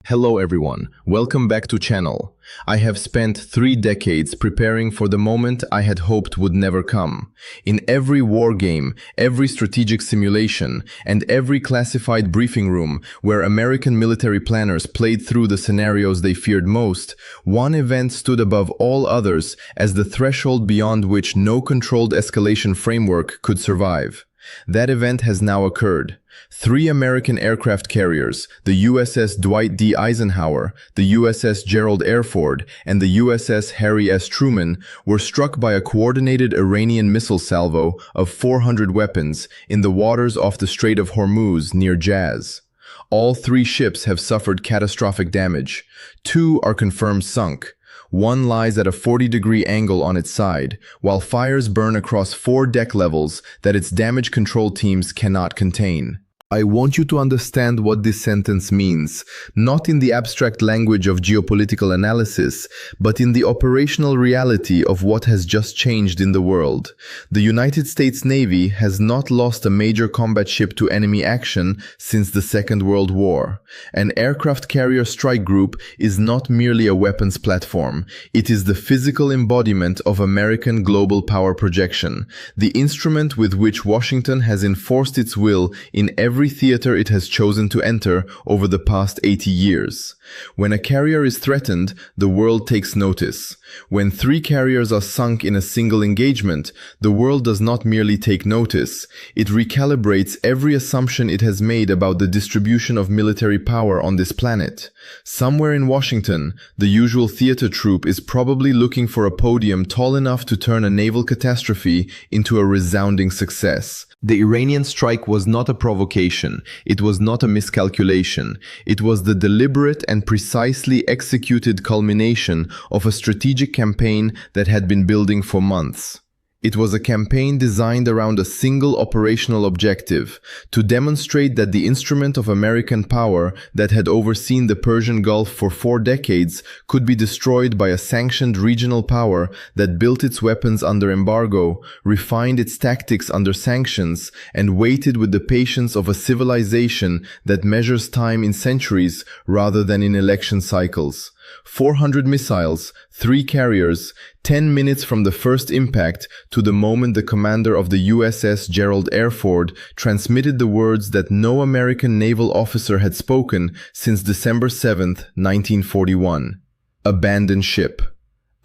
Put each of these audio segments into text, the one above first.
Hello everyone, welcome back to channel. I have spent 3 decades preparing for the moment I had hoped would never come. In every war game, every strategic simulation, and every classified briefing room where American military planners played through the scenarios they feared most, one event stood above all others as the threshold beyond which no controlled escalation framework could survive. That event has now occurred. 3 American aircraft carriers, the USS Dwight D. Eisenhower, the USS Gerald R. Ford, and the USS Harry S. Truman, were struck by a coordinated Iranian missile salvo of 400 weapons in the waters off the Strait of Hormuz near Jazz. All 3 ships have suffered catastrophic damage. 2 are confirmed sunk. One lies at a 40-degree angle on its side, while fires burn across 4 deck levels that its damage control teams cannot contain. I want you to understand what this sentence means, not in the abstract language of geopolitical analysis, but in the operational reality of what has just changed in the world. The United States Navy has not lost a major combat ship to enemy action since the Second World War. An aircraft carrier strike group is not merely a weapons platform. It is the physical embodiment of American global power projection, the instrument with which Washington has enforced its will in every theater it has chosen to enter over the past 80 years. When a carrier is threatened, the world takes notice. When 3 carriers are sunk in a single engagement, the world does not merely take notice. It recalibrates every assumption it has made about the distribution of military power on this planet. Somewhere in Washington, the usual theater troupe is probably looking for a podium tall enough to turn a naval catastrophe into a resounding success. The Iranian strike was not a provocation. It was not a miscalculation. It was the deliberate and precisely executed culmination of a strategic campaign that had been building for months. It was a campaign designed around a single operational objective: to demonstrate that the instrument of American power that had overseen the Persian Gulf for 4 decades could be destroyed by a sanctioned regional power that built its weapons under embargo, refined its tactics under sanctions, and waited with the patience of a civilization that measures time in centuries rather than in election cycles. 400 missiles, 3 carriers, 10 minutes from the first impact to the moment the commander of the USS Gerald R. Ford transmitted the words that no American naval officer had spoken since December 7, 1941. Abandon ship.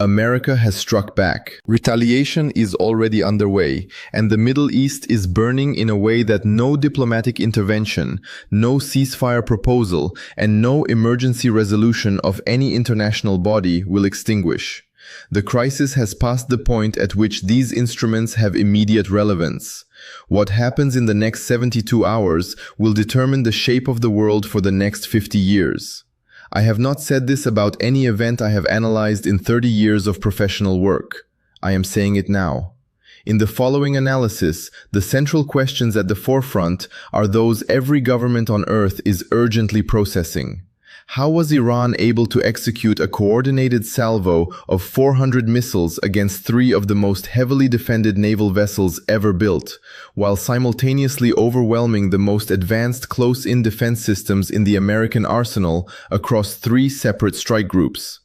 America has struck back. Retaliation is already underway, and the Middle East is burning in a way that no diplomatic intervention, no ceasefire proposal, and no emergency resolution of any international body will extinguish. The crisis has passed the point at which these instruments have immediate relevance. What happens in the next 72 hours will determine the shape of the world for the next 50 years. I have not said this about any event I have analyzed in 30 years of professional work. I am saying it now. In the following analysis, the central questions at the forefront are those every government on Earth is urgently processing. How was Iran able to execute a coordinated salvo of 400 missiles against 3 of the most heavily defended naval vessels ever built, while simultaneously overwhelming the most advanced close-in defense systems in the American arsenal across 3 separate strike groups?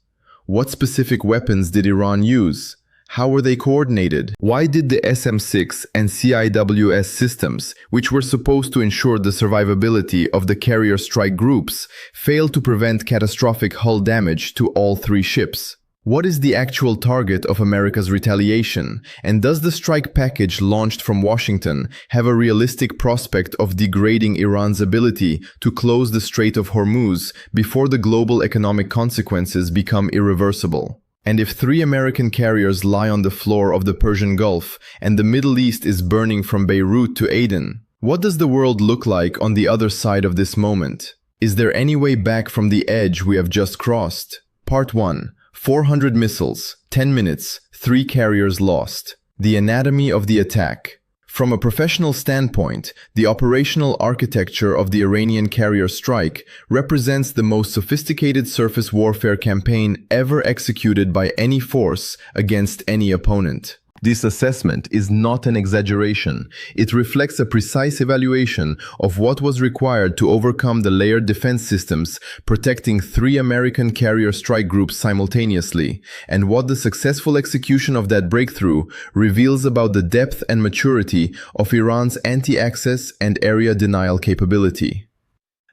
What specific weapons did Iran use? How were they coordinated? Why did the SM-6 and CIWS systems, which were supposed to ensure the survivability of the carrier strike groups, fail to prevent catastrophic hull damage to all 3 ships? What is the actual target of America's retaliation? And does the strike package launched from Washington have a realistic prospect of degrading Iran's ability to close the Strait of Hormuz before the global economic consequences become irreversible? And if 3 American carriers lie on the floor of the Persian Gulf and the Middle East is burning from Beirut to Aden, what does the world look like on the other side of this moment? Is there any way back from the edge we have just crossed? Part 1. 400 missiles, 10 minutes, 3 carriers lost. The anatomy of the attack. From a professional standpoint, the operational architecture of the Iranian carrier strike represents the most sophisticated surface warfare campaign ever executed by any force against any opponent. This assessment is not an exaggeration. It reflects a precise evaluation of what was required to overcome the layered defense systems protecting 3 American carrier strike groups simultaneously, and what the successful execution of that breakthrough reveals about the depth and maturity of Iran's anti-access and area denial capability.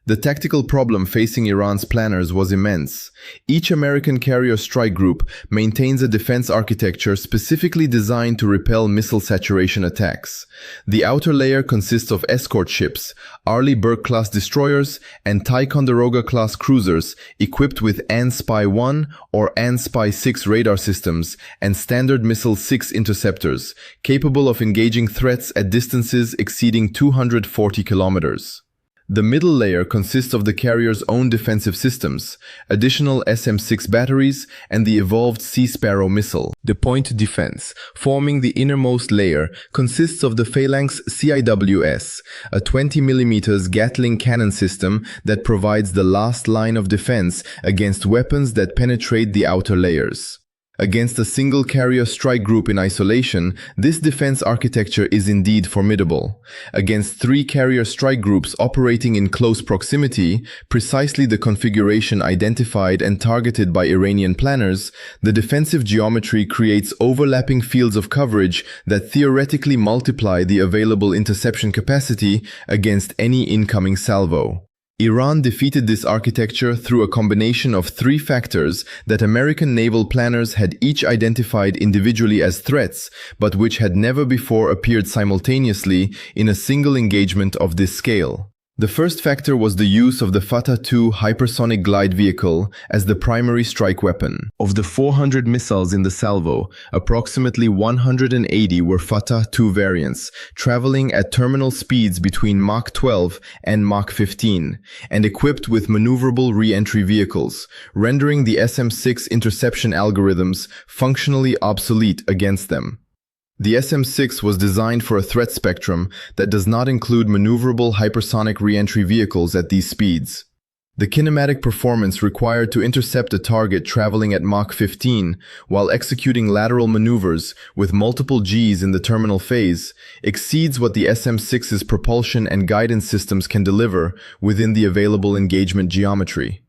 The tactical problem facing Iran's planners was immense. Each American carrier strike group maintains a defense architecture specifically designed to repel missile saturation attacks. The outer layer consists of escort ships, Arleigh Burke-class destroyers, and Ticonderoga-class cruisers equipped with AN-SPY-1 or AN-SPY-6 radar systems and Standard Missile-6 interceptors, capable of engaging threats at distances exceeding 240 kilometers. The middle layer consists of the carrier's own defensive systems, additional SM-6 batteries, and the evolved Sea Sparrow missile. The point defense, forming the innermost layer, consists of the Phalanx CIWS, a 20mm Gatling cannon system that provides the last line of defense against weapons that penetrate the outer layers. Against a single carrier strike group in isolation, this defense architecture is indeed formidable. Against 3 carrier strike groups operating in close proximity, precisely the configuration identified and targeted by Iranian planners, the defensive geometry creates overlapping fields of coverage that theoretically multiply the available interception capacity against any incoming salvo. Iran defeated this architecture through a combination of 3 factors that American naval planners had each identified individually as threats, but which had never before appeared simultaneously in a single engagement of this scale. The first factor was the use of the Fatah-2 hypersonic glide vehicle as the primary strike weapon. Of the 400 missiles in the salvo, approximately 180 were Fatah-2 variants, traveling at terminal speeds between Mach 12 and Mach 15, and equipped with maneuverable re-entry vehicles, rendering the SM-6 interception algorithms functionally obsolete against them. The SM-6 was designed for a threat spectrum that does not include maneuverable hypersonic re-entry vehicles at these speeds. The kinematic performance required to intercept a target traveling at Mach 15 while executing lateral maneuvers with multiple Gs in the terminal phase exceeds what the SM-6's propulsion and guidance systems can deliver within the available engagement geometry.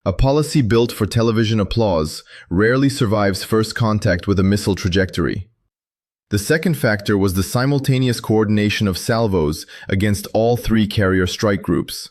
A policy built for television applause rarely survives first contact with a missile trajectory. The second factor was the simultaneous coordination of salvos against all 3 carrier strike groups.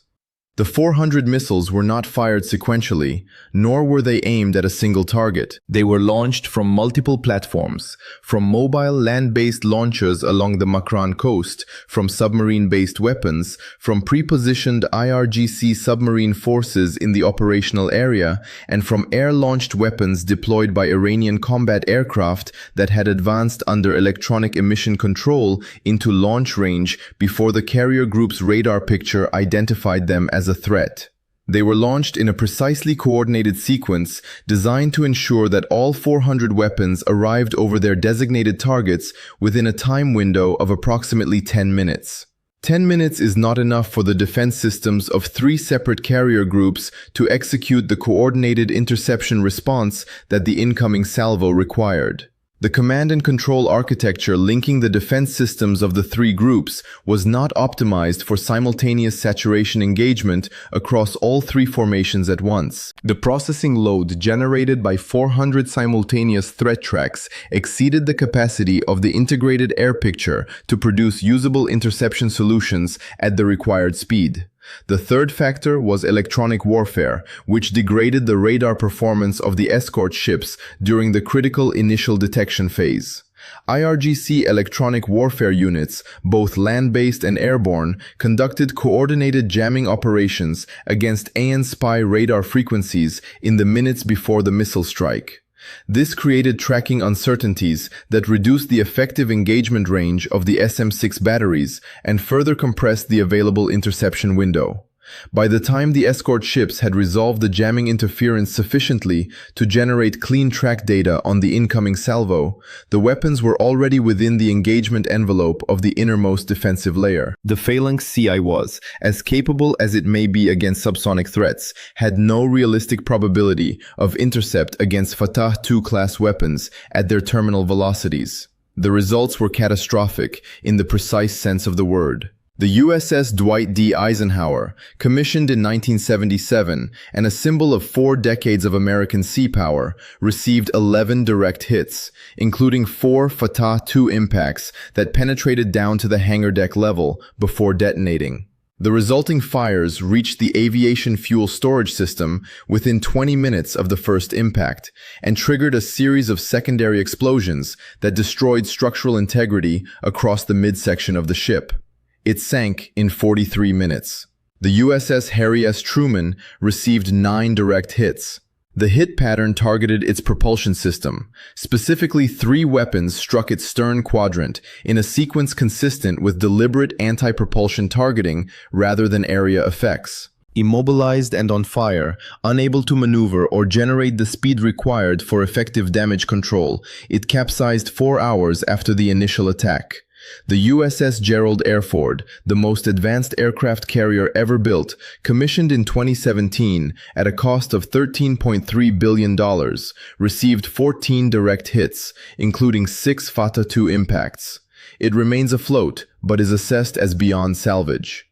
The 400 missiles were not fired sequentially, nor were they aimed at a single target. They were launched from multiple platforms, from mobile land-based launchers along the Makran coast, from submarine-based weapons, from pre-positioned IRGC submarine forces in the operational area, and from air-launched weapons deployed by Iranian combat aircraft that had advanced under electronic emission control into launch range before the carrier group's radar picture identified them as a threat. They were launched in a precisely coordinated sequence designed to ensure that all 400 weapons arrived over their designated targets within a time window of approximately 10 minutes. 10 minutes is not enough for the defense systems of 3 separate carrier groups to execute the coordinated interception response that the incoming salvo required. The command and control architecture linking the defense systems of the 3 groups was not optimized for simultaneous saturation engagement across all 3 formations at once. The processing load generated by 400 simultaneous threat tracks exceeded the capacity of the integrated air picture to produce usable interception solutions at the required speed. The third factor was electronic warfare, which degraded the radar performance of the escort ships during the critical initial detection phase. IRGC electronic warfare units, both land-based and airborne, conducted coordinated jamming operations against AN-SPY radar frequencies in the minutes before the missile strike. This created tracking uncertainties that reduced the effective engagement range of the SM-6 batteries and further compressed the available interception window. By the time the escort ships had resolved the jamming interference sufficiently to generate clean track data on the incoming salvo, the weapons were already within the engagement envelope of the innermost defensive layer. The Phalanx CI was, as capable as it may be against subsonic threats, had no realistic probability of intercept against Fatah-2 class weapons at their terminal velocities. The results were catastrophic in the precise sense of the word. The USS Dwight D. Eisenhower, commissioned in 1977 and a symbol of 4 decades of American sea power, received 11 direct hits, including 4 Fatah II impacts that penetrated down to the hangar deck level before detonating. The resulting fires reached the aviation fuel storage system within 20 minutes of the first impact and triggered a series of secondary explosions that destroyed structural integrity across the midsection of the ship. It sank in 43 minutes. The USS Harry S. Truman received 9 direct hits. The hit pattern targeted its propulsion system. Specifically, 3 weapons struck its stern quadrant in a sequence consistent with deliberate anti-propulsion targeting rather than area effects. Immobilized and on fire, unable to maneuver or generate the speed required for effective damage control, it capsized 4 hours after the initial attack. The USS Gerald R. Ford, the most advanced aircraft carrier ever built, commissioned in 2017 at a cost of $13.3 billion, received 14 direct hits, including 6 Fatah II impacts. It remains afloat, but is assessed as beyond salvage.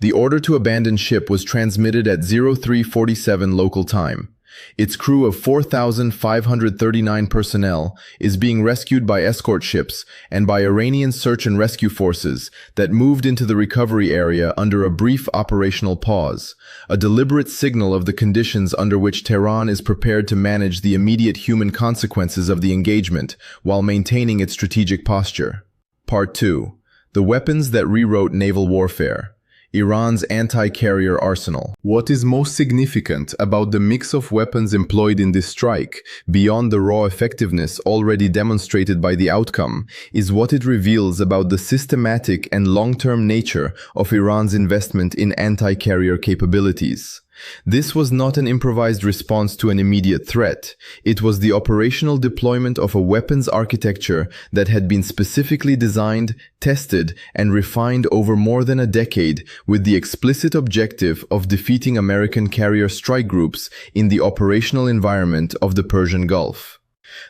The order to abandon ship was transmitted at 03:47 local time. Its crew of 4,539 personnel is being rescued by escort ships and by Iranian search and rescue forces that moved into the recovery area under a brief operational pause, a deliberate signal of the conditions under which Tehran is prepared to manage the immediate human consequences of the engagement while maintaining its strategic posture. Part 2. The weapons that rewrote naval warfare. Iran's anti-carrier arsenal. What is most significant about the mix of weapons employed in this strike, beyond the raw effectiveness already demonstrated by the outcome, is what it reveals about the systematic and long-term nature of Iran's investment in anti-carrier capabilities. This was not an improvised response to an immediate threat. It was the operational deployment of a weapons architecture that had been specifically designed, tested, and refined over more than a decade with the explicit objective of defeating American carrier strike groups in the operational environment of the Persian Gulf.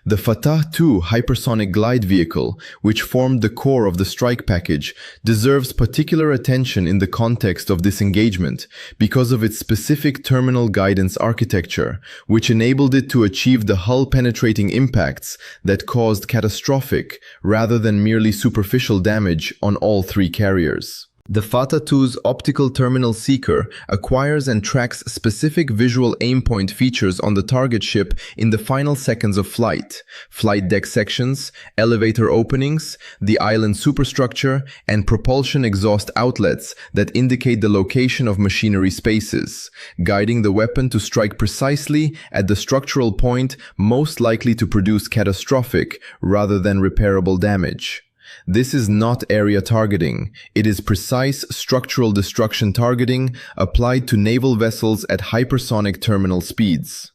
The Fatah II hypersonic glide vehicle, which formed the core of the strike package, deserves particular attention in the context of this engagement because of its specific terminal guidance architecture, which enabled it to achieve the hull-penetrating impacts that caused catastrophic, rather than merely superficial damage on all 3 carriers. The Fatah II's optical terminal seeker acquires and tracks specific visual aim point features on the target ship in the final seconds of flight: flight deck sections, elevator openings, the island superstructure, and propulsion exhaust outlets that indicate the location of machinery spaces, guiding the weapon to strike precisely at the structural point most likely to produce catastrophic rather than repairable damage. This is not area targeting. It is precise structural destruction targeting applied to naval vessels at hypersonic terminal speeds.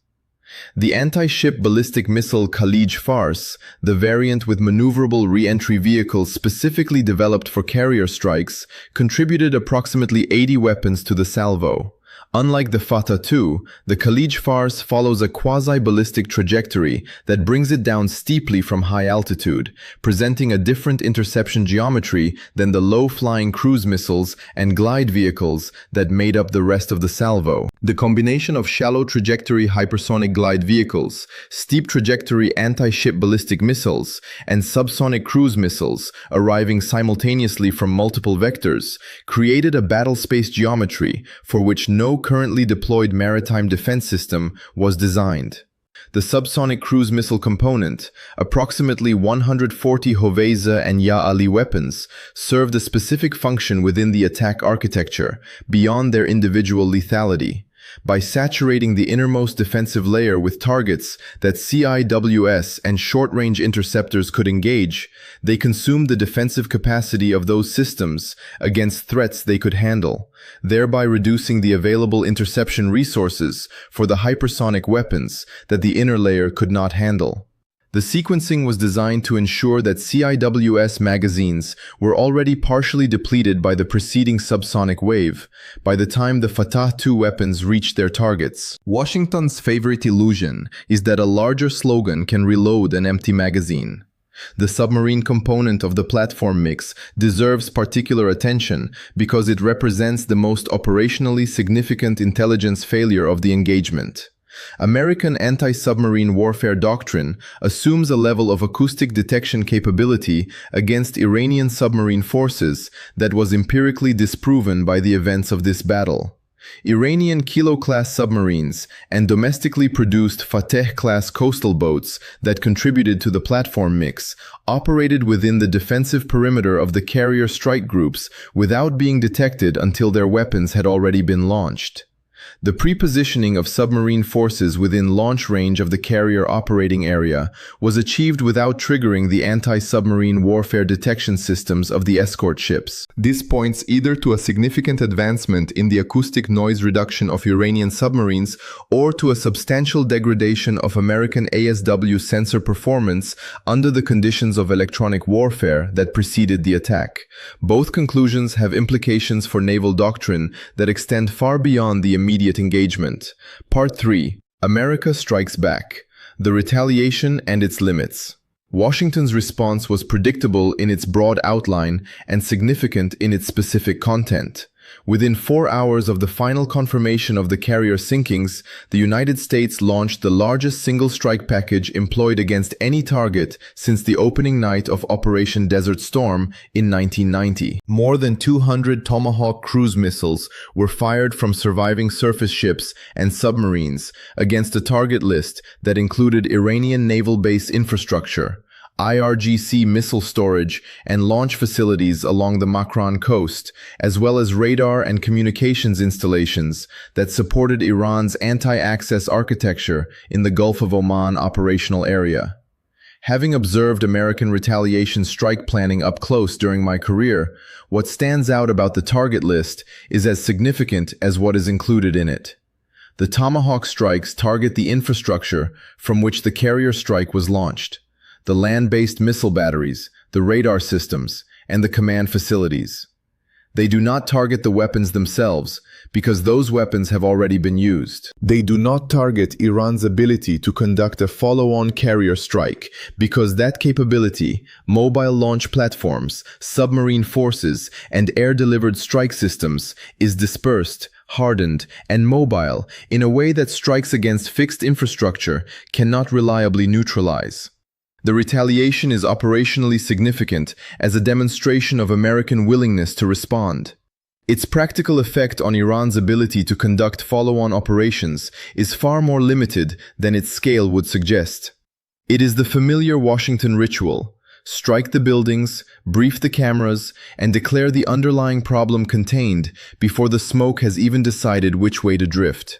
The anti-ship ballistic missile Khalij Fars, the variant with maneuverable re-entry vehicles specifically developed for carrier strikes, contributed approximately 80 weapons to the salvo. Unlike the Fatah II, the Khalij Fars follows a quasi-ballistic trajectory that brings it down steeply from high altitude, presenting a different interception geometry than the low-flying cruise missiles and glide vehicles that made up the rest of the salvo. The combination of shallow trajectory hypersonic glide vehicles, steep trajectory anti-ship ballistic missiles, and subsonic cruise missiles arriving simultaneously from multiple vectors created a battle space geometry for which no currently deployed maritime defense system was designed. The subsonic cruise missile component, approximately 140 Hoveyza and Ya Ali weapons, served a specific function within the attack architecture, beyond their individual lethality. By saturating the innermost defensive layer with targets that CIWS and short-range interceptors could engage, they consumed the defensive capacity of those systems against threats they could handle, thereby reducing the available interception resources for the hypersonic weapons that the inner layer could not handle. The sequencing was designed to ensure that CIWS magazines were already partially depleted by the preceding subsonic wave by the time the Fatah II weapons reached their targets. Washington's favorite illusion is that a larger slogan can reload an empty magazine. The submarine component of the platform mix deserves particular attention because it represents the most operationally significant intelligence failure of the engagement. American anti-submarine warfare doctrine assumes a level of acoustic detection capability against Iranian submarine forces that was empirically disproven by the events of this battle. Iranian Kilo-class submarines and domestically produced Fateh-class coastal boats that contributed to the platform mix operated within the defensive perimeter of the carrier strike groups without being detected until their weapons had already been launched. The pre-positioning of submarine forces within launch range of the carrier operating area was achieved without triggering the anti-submarine warfare detection systems of the escort ships. This points either to a significant advancement in the acoustic noise reduction of Iranian submarines or to a substantial degradation of American ASW sensor performance under the conditions of electronic warfare that preceded the attack. Both conclusions have implications for naval doctrine that extend far beyond the immediate engagement. Part 3. America Strikes Back. The Retaliation and Its Limits. Washington's response was predictable in its broad outline and significant in its specific content. Within 4 hours of the final confirmation of the carrier sinkings, the United States launched the largest single strike package employed against any target since the opening night of Operation Desert Storm in 1990. More than 200 Tomahawk cruise missiles were fired from surviving surface ships and submarines against a target list that included Iranian naval base infrastructure, IRGC missile storage and launch facilities along the Makran coast, as well as radar and communications installations that supported Iran's anti-access architecture in the Gulf of Oman operational area. Having observed American retaliation strike planning up close during my career, what stands out about the target list is as significant as what is included in it. The Tomahawk strikes target the infrastructure from which the carrier strike was launched: the land-based missile batteries, the radar systems, and the command facilities. They do not target the weapons themselves because those weapons have already been used. They do not target Iran's ability to conduct a follow-on carrier strike because that capability, mobile launch platforms, submarine forces, and air-delivered strike systems, is dispersed, hardened, and mobile in a way that strikes against fixed infrastructure cannot reliably neutralize. The retaliation is operationally significant as a demonstration of American willingness to respond. Its practical effect on Iran's ability to conduct follow-on operations is far more limited than its scale would suggest. It is the familiar Washington ritual: strike the buildings, brief the cameras, and declare the underlying problem contained before the smoke has even decided which way to drift.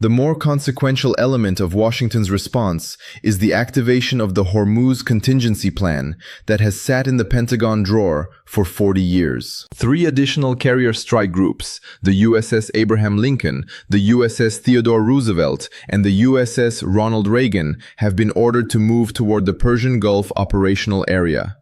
The more consequential element of Washington's response is the activation of the Hormuz contingency plan that has sat in the Pentagon drawer for 40 years. 3 additional carrier strike groups, the USS Abraham Lincoln, the USS Theodore Roosevelt, and the USS Ronald Reagan, have been ordered to move toward the Persian Gulf operational area.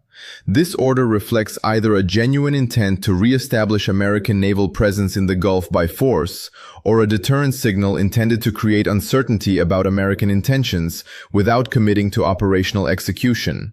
This order reflects either a genuine intent to re-establish American naval presence in the Gulf by force, or a deterrent signal intended to create uncertainty about American intentions without committing to operational execution.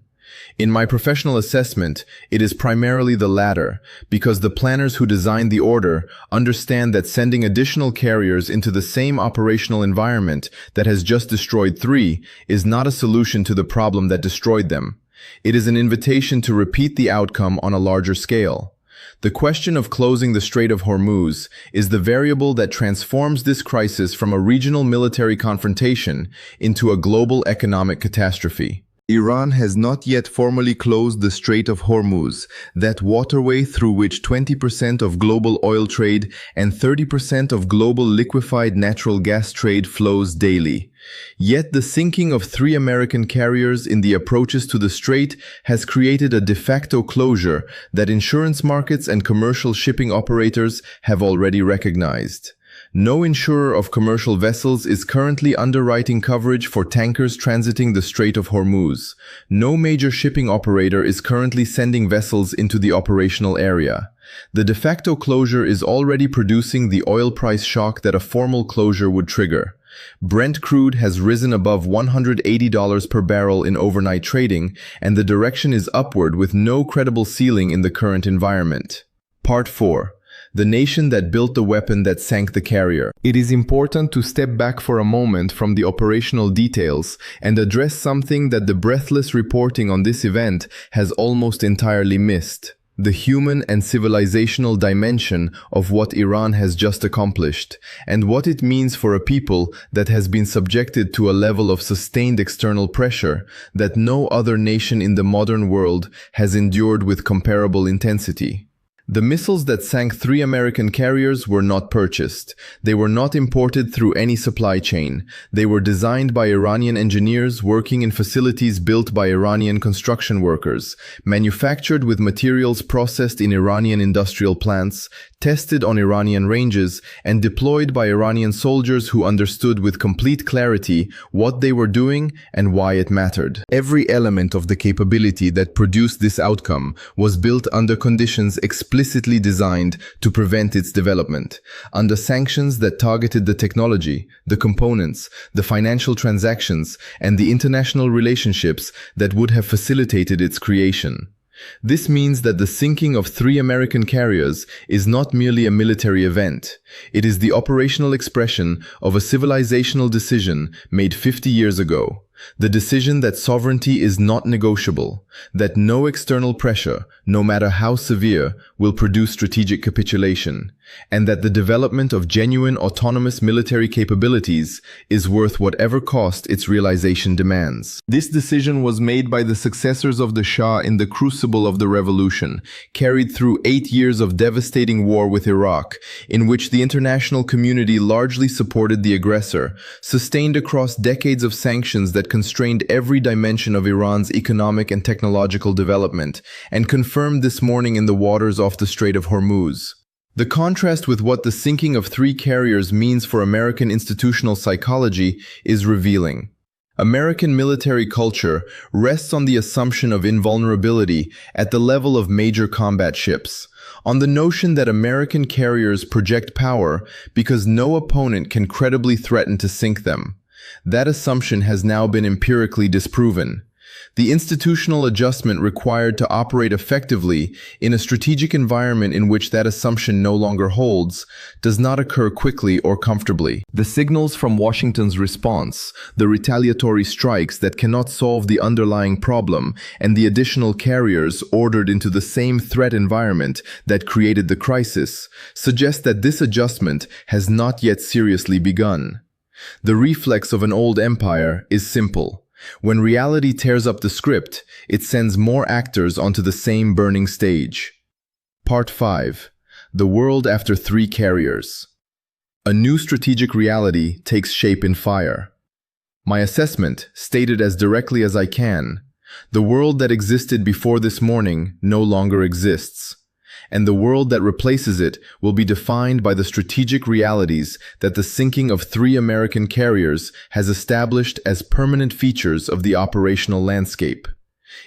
In my professional assessment, it is primarily the latter, because the planners who designed the order understand that sending additional carriers into the same operational environment that has just destroyed 3 is not a solution to the problem that destroyed them. It is an invitation to repeat the outcome on a larger scale. The question of closing the Strait of Hormuz is the variable that transforms this crisis from a regional military confrontation into a global economic catastrophe. Iran has not yet formally closed the Strait of Hormuz, that waterway through which 20% of global oil trade and 30% of global liquefied natural gas trade flows daily. Yet the sinking of 3 American carriers in the approaches to the strait has created a de facto closure that insurance markets and commercial shipping operators have already recognized. No insurer of commercial vessels is currently underwriting coverage for tankers transiting the Strait of Hormuz. No major shipping operator is currently sending vessels into the operational area. The de facto closure is already producing the oil price shock that a formal closure would trigger. Brent crude has risen above $180 per barrel in overnight trading, and the direction is upward with no credible ceiling in the current environment. Part 4. The nation that built the weapon that sank the carrier. It is important to step back for a moment from the operational details and address something that the breathless reporting on this event has almost entirely missed: the human and civilizational dimension of what Iran has just accomplished, and what it means for a people that has been subjected to a level of sustained external pressure that no other nation in the modern world has endured with comparable intensity. The missiles that sank 3 American carriers were not purchased. They were not imported through any supply chain. They were designed by Iranian engineers working in facilities built by Iranian construction workers, manufactured with materials processed in Iranian industrial plants, tested on Iranian ranges, and deployed by Iranian soldiers who understood with complete clarity what they were doing and why it mattered. Every element of the capability that produced this outcome was built under conditions explicitly designed to prevent its development, under sanctions that targeted the technology, the components, the financial transactions, and the international relationships that would have facilitated its creation. This means that the sinking of 3 American carriers is not merely a military event. It is the operational expression of a civilizational decision made 50 years ago. The decision that sovereignty is not negotiable, that no external pressure, no matter how severe, will produce strategic capitulation, and that the development of genuine autonomous military capabilities is worth whatever cost its realization demands. This decision was made by the successors of the Shah in the crucible of the revolution, carried through 8 years of devastating war with Iraq, in which the international community largely supported the aggressor, sustained across decades of sanctions that constrained every dimension of Iran's economic and technological development, and confirmed this morning in the waters off the Strait of Hormuz. The contrast with what the sinking of 3 carriers means for American institutional psychology is revealing. American military culture rests on the assumption of invulnerability at the level of major combat ships, on the notion that American carriers project power because no opponent can credibly threaten to sink them. That assumption has now been empirically disproven. The institutional adjustment required to operate effectively in a strategic environment in which that assumption no longer holds does not occur quickly or comfortably. The signals from Washington's response, the retaliatory strikes that cannot solve the underlying problem, and the additional carriers ordered into the same threat environment that created the crisis, suggest that this adjustment has not yet seriously begun. The reflex of an old empire is simple. When reality tears up the script, it sends more actors onto the same burning stage. Part 5. The world after 3 carriers. A new strategic reality takes shape in fire. My assessment, stated as directly as I can: the world that existed before this morning no longer exists, and the world that replaces it will be defined by the strategic realities that the sinking of 3 American carriers has established as permanent features of the operational landscape.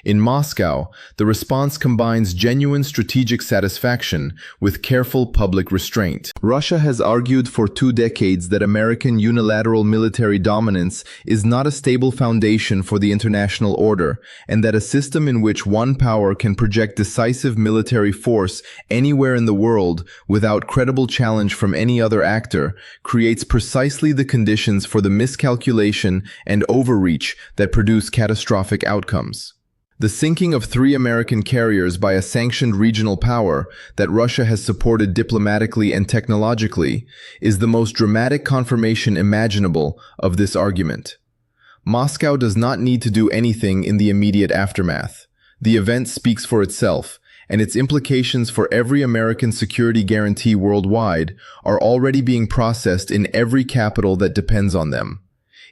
In Moscow, the response combines genuine strategic satisfaction with careful public restraint. Russia has argued for 2 decades that American unilateral military dominance is not a stable foundation for the international order, and that a system in which one power can project decisive military force anywhere in the world without credible challenge from any other actor creates precisely the conditions for the miscalculation and overreach that produce catastrophic outcomes. The sinking of 3 American carriers by a sanctioned regional power that Russia has supported diplomatically and technologically is the most dramatic confirmation imaginable of this argument. Moscow does not need to do anything in the immediate aftermath. The event speaks for itself, and its implications for every American security guarantee worldwide are already being processed in every capital that depends on them.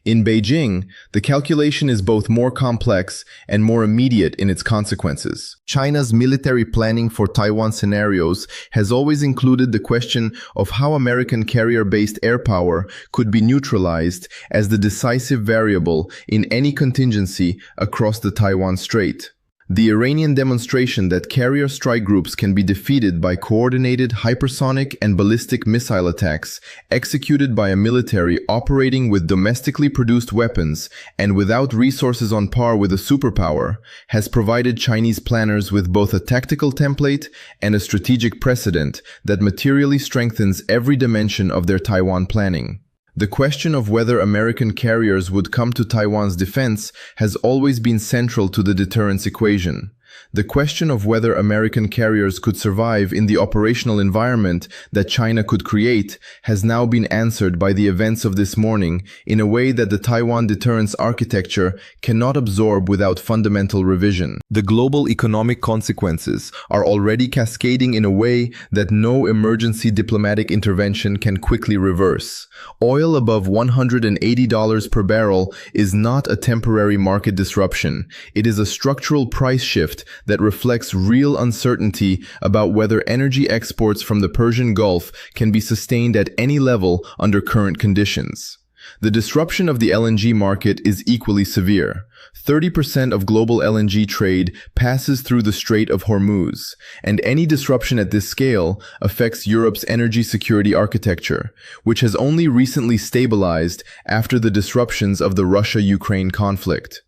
In Beijing, the calculation is both more complex and more immediate in its consequences. China's military planning for Taiwan scenarios has always included the question of how American carrier-based air power could be neutralized as the decisive variable in any contingency across the Taiwan Strait. The Iranian demonstration that carrier strike groups can be defeated by coordinated hypersonic and ballistic missile attacks executed by a military operating with domestically produced weapons and without resources on par with a superpower has provided Chinese planners with both a tactical template and a strategic precedent that materially strengthens every dimension of their Taiwan planning. The question of whether American carriers would come to Taiwan's defense has always been central to the deterrence equation. The question of whether American carriers could survive in the operational environment that China could create has now been answered by the events of this morning in a way that the Taiwan deterrence architecture cannot absorb without fundamental revision. The global economic consequences are already cascading in a way that no emergency diplomatic intervention can quickly reverse. Oil above $180 per barrel is not a temporary market disruption. It is a structural price shift that reflects real uncertainty about whether energy exports from the Persian Gulf can be sustained at any level under current conditions. The disruption of the LNG market is equally severe. 30% of global LNG trade passes through the Strait of Hormuz, and any disruption at this scale affects Europe's energy security architecture, which has only recently stabilized after the disruptions of the Russia-Ukraine conflict.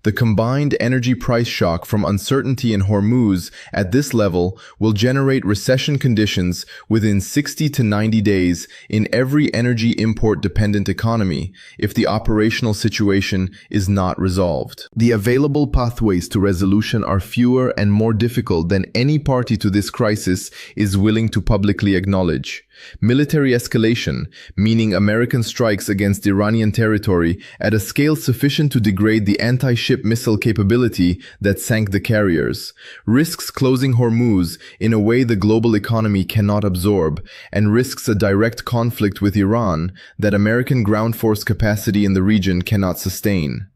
The combined energy price shock from uncertainty in Hormuz at this level will generate recession conditions within 60 to 90 days in every energy import-dependent economy if the operational situation is not resolved. The available pathways to resolution are fewer and more difficult than any party to this crisis is willing to publicly acknowledge. Military escalation, meaning American strikes against Iranian territory at a scale sufficient to degrade the anti-ship missile capability that sank the carriers, risks closing Hormuz in a way the global economy cannot absorb, and risks a direct conflict with Iran that American ground force capacity in the region cannot sustain.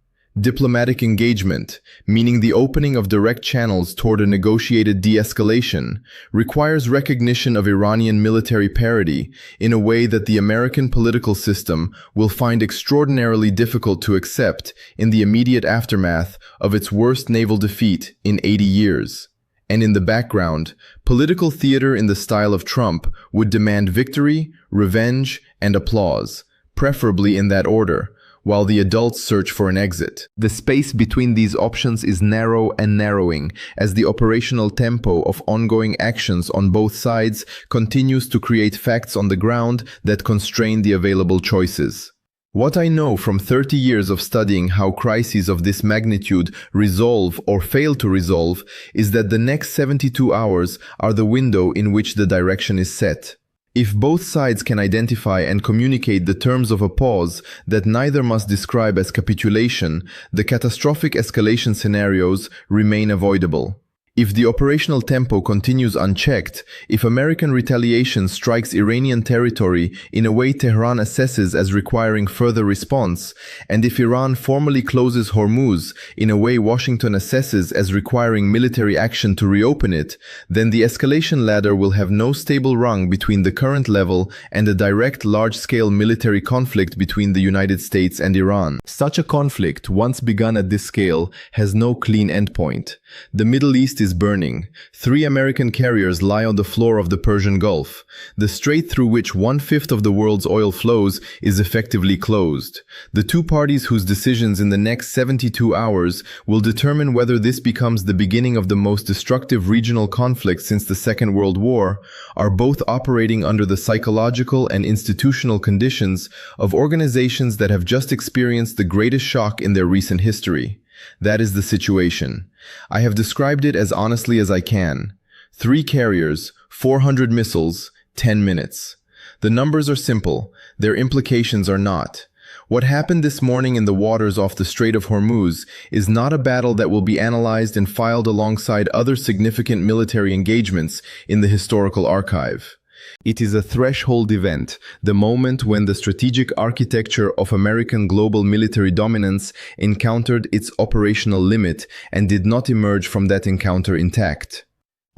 Diplomatic engagement, meaning the opening of direct channels toward a negotiated de-escalation, requires recognition of Iranian military parity in a way that the American political system will find extraordinarily difficult to accept in the immediate aftermath of its worst naval defeat in 80 years. And in the background, political theater in the style of Trump would demand victory, revenge, and applause, preferably in that order, while the adults search for an exit. The space between these options is narrow and narrowing as the operational tempo of ongoing actions on both sides continues to create facts on the ground that constrain the available choices. What I know from 30 years of studying how crises of this magnitude resolve or fail to resolve is that the next 72 hours are the window in which the direction is set. If both sides can identify and communicate the terms of a pause that neither must describe as capitulation, the catastrophic escalation scenarios remain avoidable. If the operational tempo continues unchecked, if American retaliation strikes Iranian territory in a way Tehran assesses as requiring further response, and if Iran formally closes Hormuz in a way Washington assesses as requiring military action to reopen it, then the escalation ladder will have no stable rung between the current level and a direct large-scale military conflict between the United States and Iran. Such a conflict, once begun at this scale, has no clean endpoint. The Middle East is burning. 3 American carriers lie on the floor of the Persian Gulf. The strait through which 1/5 of the world's oil flows is effectively closed. The two parties whose decisions in the next 72 hours will determine whether this becomes the beginning of the most destructive regional conflict since the Second World War are both operating under the psychological and institutional conditions of organizations that have just experienced the greatest shock in their recent history. That is the situation. I have described it as honestly as I can. 3 carriers, 400 missiles, 10 minutes. The numbers are simple. Their implications are not. What happened this morning in the waters off the Strait of Hormuz is not a battle that will be analyzed and filed alongside other significant military engagements in the historical archive. It is a threshold event, the moment when the strategic architecture of American global military dominance encountered its operational limit and did not emerge from that encounter intact.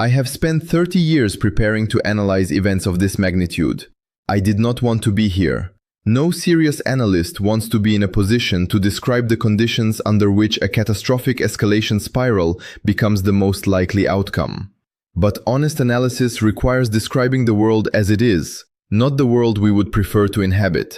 I have spent 30 years preparing to analyze events of this magnitude. I did not want to be here. No serious analyst wants to be in a position to describe the conditions under which a catastrophic escalation spiral becomes the most likely outcome. But honest analysis requires describing the world as it is, not the world we would prefer to inhabit.